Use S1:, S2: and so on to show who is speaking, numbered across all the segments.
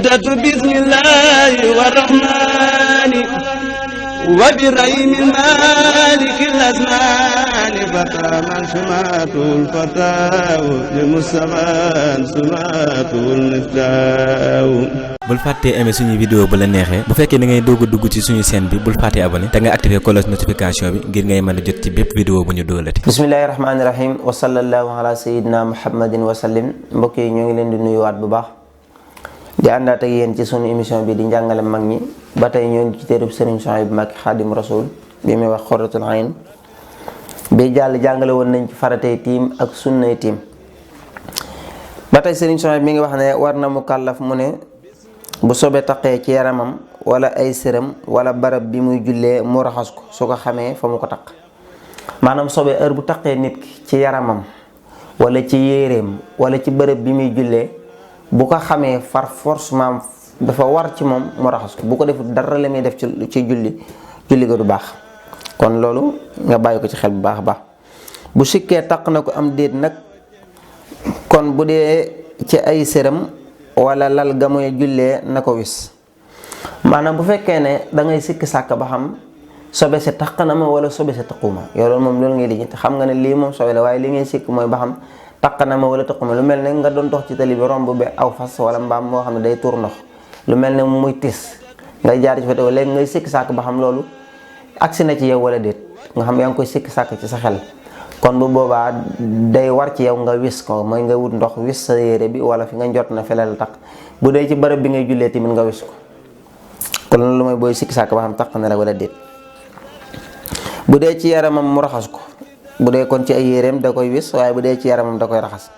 S1: بدأت بسم الله والرحمن وبرحيم المالك الأزمان فتى من سماته الفتاة لمصطفى سماته المفتاح.
S2: bul fàttee aimer suñu vidéo bu la neexee bu fekkee da ngay doog a dugg ci suñu chaîne bi bul fàttee abonné te nga activer cloche notification bi ngir ngay mën a jot ci bépp vidéo bu ñu doolati.
S3: bismillahi rahmaani rahim wa sallallahu ala sayyidina muhammadin wa sallim. mbokk yi ñoo ngi leen di nuyuwaat bu baax di àndaat ak yéen ci suñu émission bi di njàngale mag ñi ba tey ñoo ngi ci téereb Serigne Souhaïbou Mbacké Xaadim Rasul bi muy wax Xuratul Ayn bi jàll jàngale woon nañ ci faratay tiim ak sunnay tiim. ba tey Serigne Souhaïbou mi ngi wax ne war na mu kàllaf mu ne bu sobe taqee ci yaramam wala ay sëram wala barab bi muy jullee mu raxas ko su ko xamee fa mu ko taq. maanaam sobe heure bu taqee nit ki ci yaramam wala ci yéreem wala ci bërëb bi muy jullee bu ko xamee far force maam dafa war ci moom mu raxas ko bu ko defut dara la muy def ci julli ga du baax. kon loolu nga bàyyi ko ci xel bu baax a baax. bu sikkee taq na ko am déet nag kon bu dee ci ay sëram wala lal ga muy jullee na ko wis. maanaam bu fekkee ne da ngay sikk sàkk ba xam sobe si taq na ma wala sobe si taquma yow loolu moom loolu ngay lijjanti xam nga ne lii moom sobe la waaye li ngay sikk mooy ba xam taq na ma wala taquma. lu mel ne nga doon dox ci tali bi romb bi aw fas wala mbaam moo xam ne day tuur ndox lu mel ne muy tis ngay jaar ci fa teew léegi ngay sikk sàkk ba xam loolu agsi na ci yow wala déet nga xam yaa ngi koy sikk sàkk ci sa xel. kon bu boobaa day war ci yow nga wis ko mooy nga wut ndox wis sa yére bi wala fi nga njot na fele la taq bu dee ci bërëb bi ngay jullee tamit nga wis ko. kon loolu mooy booy sikki sàkk ba xam taq na la wala déet. bu dee ci yaramam mu raxas ko bu dee kon ci ay yéreem da koy wis waaye bu dee ci yaramam da koy raxas.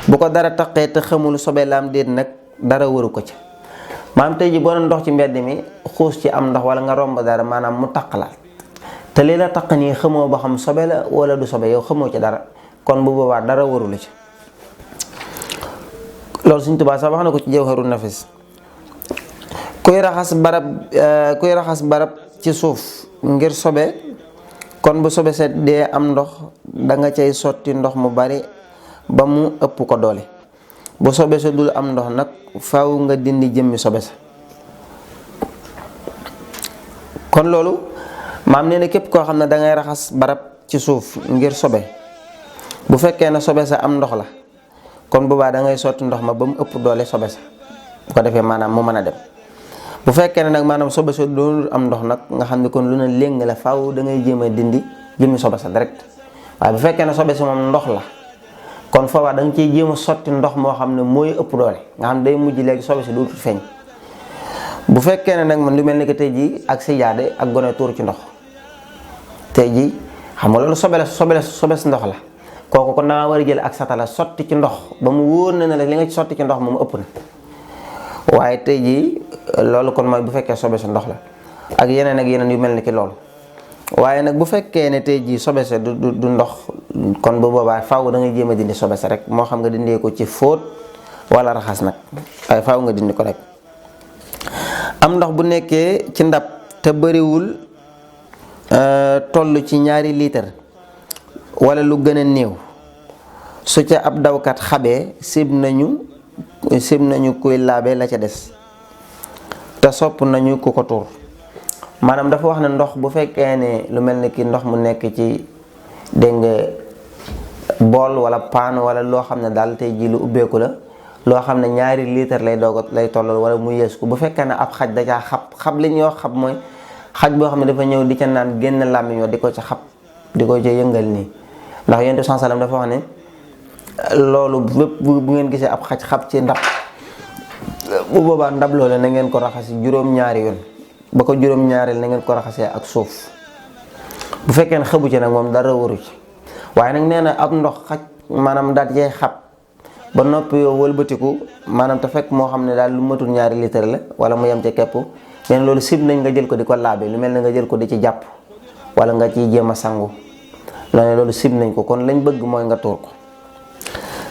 S3: bu ko dara taqee te xamul sobe la am déet nag dara waru ko ci. maanaam tey ji boo doon dox ci mbedd mi xuus ci am ndox wala nga romb dara maanaam mu taq la te lii la taq nii xamoo ba xam sobe la wala du sobe yow xamoo ci dara kon bu boobaa dara waru la ci. loolu Sëriñ Tuubaa sax wax na ko ci Jawharun Nafis. kuy raxas barab ci suuf ngir sobe kon bu sobe set dee am ndox da nga cay sotti ndox mu bari ba mu ëpp ko doole. bu sobe sa dul am ndox nag faaw nga dindi jëmmi sobe sa. kon loolu maam nee na képp koo xam ne dangay raxas barab ci suuf ngir sobe bu fekkee ne sobe sa am ndox la kon boobaa da ngay sotti ndox ma ba mu ëpp doole sobe sa bu ko defee maanaam mu mën a dem. bu fekkee ne nag maanaam sobe sa doonul am ndox nag nga xam ne kon lu ne léng la faaw da ngay jéem a dindi jëmmi sobe sa direct. waaye bu fekkee ne sobe sa moom ndox la kon foofaa da nga ciy jéem a sotti ndox moo xam ne mooy ëpp doole nga xam ne day mujj léegi sobe sa dootul feeñ. bu fekkee ne nag man lu mel ni que tey jii ak sijaade ak gone tuur ci ndox tey jii xam nga loolu sobe si ndox la kooku kon dangaa war a jël ak satala sotti ci ndox ba mu wóor na ne li nga ci sotti ci ndox moom ëpp na. waaye tey jii loolu kon mooy bu fekkee sobe sa ndox la ak yeneen yu mel ni ki loolu. waaye nag bu fekkee ne tey jii sobe sa du ndox kon bu boobaa faaw da ngay jéem a dindi sobe sa rek moo xam nga dindee ko ci fóot wala raxas nag waaye faaw nga dindi ko rek. am ndox bu nekkee ci ndab te bëriwul toll ci 2 litre wala lu gën a néew su ca ab dawkat xabee sib nañu kuy laabe la ca des te sopp nañu ku ko tuur. maanaam dafa wax ne ndox bu fekkee ne lu mel ni ki ndox mu nekk ci dégg nga bool wala paan wala loo xam ne daal tey ji lu ubbeeku la loo xam ne 2 litre lay tollal wala mu yees ko bu fekkee ne ab xaj da caa xab li ñuy wax xab mooy xaj boo xam ne dafa ñëw di ca naan génn làmmiñ wa di ko ca xab di ko ca yëngal nii ndax Yonent bi sallam dafa wax ne loolu bépp bu ngeen gisee ab xaj xab ci ndab bu boobaa ndab loolu na ngeen ko raxas juróom-ñaari yoon ba ko juróom-ñaareel na ngeen ko raxasee ak suuf. bu fekkee ne xabu ci nag moom dara waru ci waaye nag nee na ab ndox xaj maanaam daal cay xab ba noppi yow wëlbatiku maanaam te fekk moo xam ne daal lu matul 2 litre la wala mu yem ca képp nee na loolu sib nañ nga jël ko di ko laabe lu mel ne nga jël ko di ci jàpp wala nga ciy jéem a sangu loolu sib nañ ko kon lañ bëgg mooy nga tuur ko.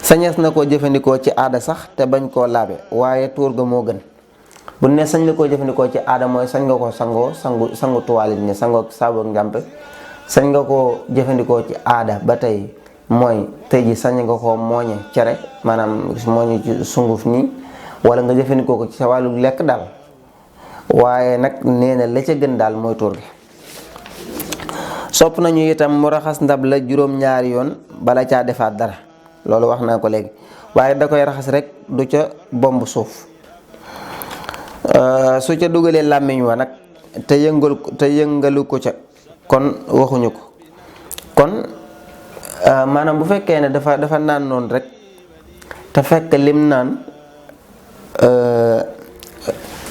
S3: sañees na koo jëfandikoo ci aada sax te bañ koo laabe waaye tuur ga moo gën. bu ne sañ la koo jëfandikoo ci aada mooy sañ nga ko sangu tuwalit ni sangoo saabu ak njàmpe sañ nga koo jëfandikoo ci aada ba tey mooy tey ji sañ nga koo mooñe cere maanaam mooñe ci sunguf nii wala nga jëfandikoo ko ci sa wàllu lekk daal waaye nag nee na la ca gën daal mooy tuur gi. sopp nañu itam mu raxas ndab la juróom-ñaari yoon bala caa defaat dara loolu wax naa ko léegi waaye da koy raxas rek du ca bomb suuf. su ca dugalee làmmiñ wa nag te yëngalu ko ca kon waxuñu ko. kon maanaam bu fekkee ne dafa naan noonu rek te fekk lim naan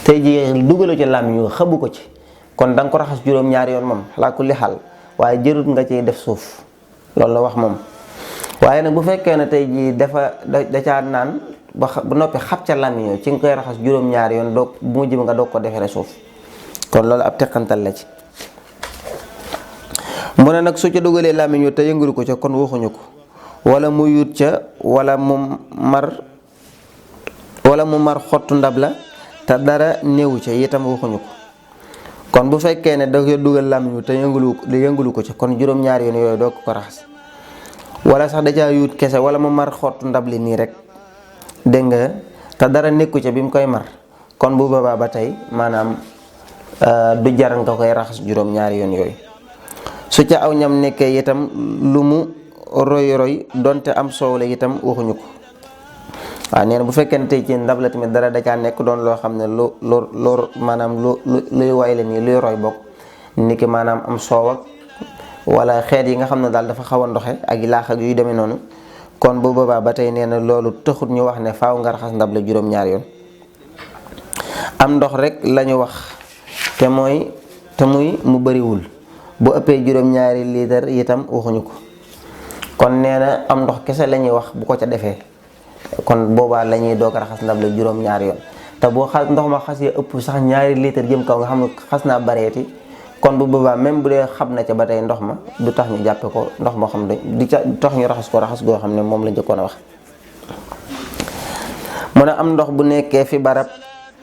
S3: tey jii dugalu ca làmmiñ wa xabu ko ci kon da nga ko raxas juróom-ñaari yoon moom xalaa kulli xaal waaye jërut nga ciy def suuf loolu la wax moom. waaye nag bu fekkee ne tey jii da caa naan ba noppi xab ca làmmiñ ci nga koy raxas juróom-ñaari yoon doog bu mujj ba nga doog ko defere suuf kon loolu ab teqantal la ci. mu ne nag su ca dugalee làmmiñ te yëngalu ko ca kon waxuñu ko wala mu yut ca wala mu mar xottu ndab la te dara néewu ca itam waxuñu ko. kon bu fekkee ne da koy dugal làmmiñ te yëngalu ko ca kon juróom-ñaari yoon yooyu doo ko raxas wala sax da caa yut kese wala mu mar xottu ndab li nii rek dégg nga te dara nekku ca bi mu koy mar kon bu boobaa ba tey maanaam du jar nga koy raxas juróom-ñaari yoon yooyu. su ca aw ñam nekkee itam lu mu roy donte am soow la itam waxuñu ko. waaw nee na bu fekkee ne tey ci ndab la tamit dara da caa nekk doon loo xam ne luy way la nii luy roy bokk ni ki maanaam am soow ak wala xeet yi nga xam ne daal dafa xaw a ndoxe ak laax ak yuy demee noonu kon bu boobaa ba tey nee na loolu taxut ñu wax ne faaw nga raxas ndab la juróom-ñaari yoon. am ndox rek lañu wax te muy mu bariwul bu ëppee juróom-ñaari liitar itam waxuñu ko kon nee na am ndox kese la ñuy wax bu ko ca defee kon boobaa la ñuy doog a raxas ndab la juróom-ñaari yoon te boo ndox ma xasee ëpp sax ñaari liitar jëm kaw nga xam ne xas naa bareeti kon bu boobaa même bu dee xam na ca ba tey ndox ma du tax ñu jàppe ko ndox moo xam ne du tax ñu raxas ko raxas goo xam ne moom la njëkkoon a wax. mu ne am ndox bu nekkee fi barab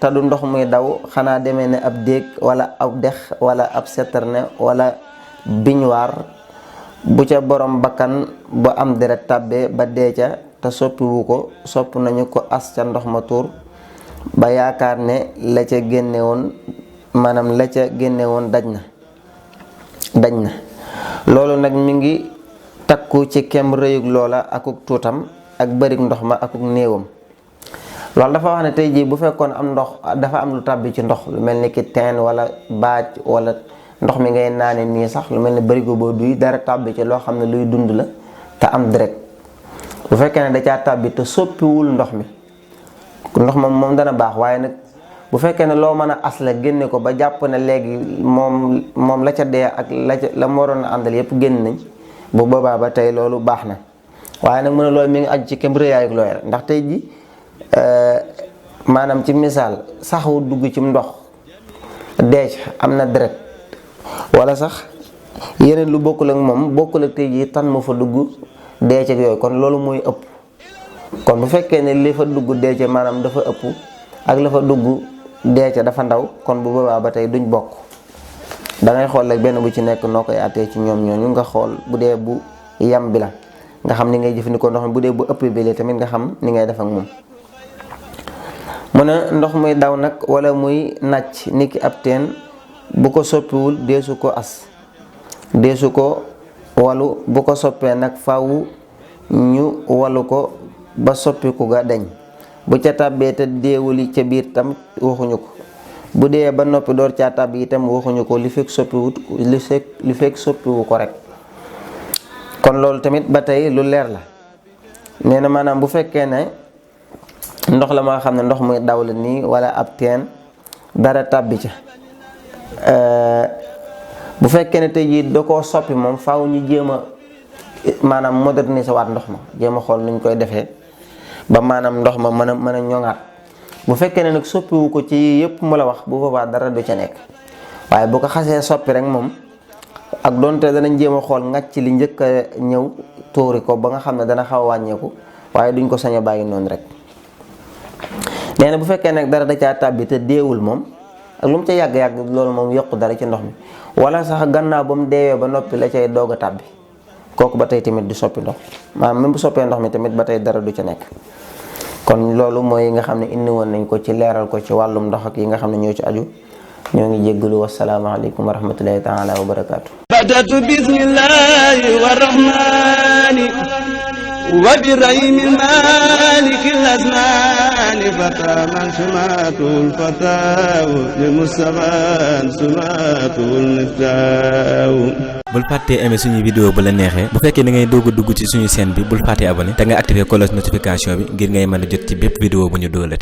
S3: te du ndox muy daw xanaa demee ne ab déeg wala ab dex wala ab citerne wala biñuwaar bu ca borom bakkan bu am deret tàbbee ba dee ca te soppiwu ko sopp nañu ko as ca ndox ma tuur ba yaakaar ne la ca génne woon maanaam la ca génne woon daj na loolu nag mi ngi takku ci kem rëyug loola akuk tuutam ak bërig ndox ma akuk néewam. loolu dafa wax ne tey jii bu fekkoon am ndox dafa am lu tàbbi ci ndox lu mel ni ki teen wala baaj wala ndox mi ngay naane nii sax lu mel ni barigo boo duy dara tàbbi ci loo xam ne luy dund la te am deret bu fekkee ne da caa tàbbi te soppiwul ndox mi ndox moom dana baax waaye nag bu fekkee ne loo mën a as la génne ko ba jàpp ne léegi moom la ca dee ak la mu waroon a àndal yépp génn nañ bu boobaa ba tey loolu baax na waaye nag mu ne loolu mi ngi aju ci kem rëyaayu looy rek ndax tey ji maanaam ci misaal saxu dugg ci ndox deec am na deret wala sax yeneen lu bokkul ak moom bokkul ak tey jii tan mu fa dugg deec ak yooyu kon loolu mooy ëpp kon bu fekkee ne li fa dugg deec maanaam dafa ëpp ak la fa dugg deec dafa ndaw kon bu boobaa ba tey duñ bokk da ngay xool rek benn bu ci nekk noo koy àttee ci ñoom ñooñu nga xool bu dee bu yam bi la nga xam ni ngay jëfandikoo ndox mi bu dee bu ëpp bi la tamit nga xam ni ngay def ak moom. mu ne ndox muy daw nag wala muy nàcc niki ab teen bu ko soppiwul deesu ko as deesu ko walu bu ko soppee nag faaw ñu walu ko ba soppiku ga deñ bu ca tàbbee te deewuli ca biir tam waxuñu ko bu dee ba noppi door caa tàbb itam waxuñu ko li fekk soppiwu ko rek kon loolu tamit ba tey lu leer la nee na maanaam bu fekkee ne ndox la maa xam ne ndox muy daw la nii wala ab teen dara tàbbi ca bu fekkee ne tey jii da koo soppi moom faaw ñu jéem a maanaam moderniser waat ndox ma jéem a xool nuñ koy defee ba maanaam ndox ma mën a ñoŋaat bu fekkee ne nag soppiwu ko ci yëpp mu la wax bu boobaa dara du ca nekk waaye bu ko xasee soppi rek moom ak doonte danañ jéem a xool ngàcc li njëkk a ñëw tuuri ko ba nga xam ne dana xaw a wàññeeku waaye duñ ko sañ a bàyyi noonu rek. nee na bu fekkee nag dara da caa tàbbi te deewul moom ak lu mu ca yàgg-yàgg loolu moom yokku dara ci ndox mi wala sax gannaaw ba mu deewee ba noppi la cay doog a tàbbi kooku ba tey tamit du soppi ndox maanaam même bu soppee ndox mi tamit ba tey dara du ca nekk kon loolu mooy nga xam ne indi woon nañ ko ci leeral ko ci wàllum ndox ak yi nga xam ne ñoo ci aju. ñoo ngi jéggalu wasalaamaaleykum wa rahmatullahi taala wa barakaatu.
S1: بدأت بسم الله والرحمن وبرحيم المالك الأزمان فتى من سماته الفتاة لمصطفى سماته المفتاح.
S2: bul fàttee aimer suñu vidéo bu la neexee bu fekkee da ngay doog a dugg ci suñu chaîne bi bul fàttee abonné te nga activer cloche notification bi ngir ngay mën a jot ci bépp vidéo bu ñu dóolati.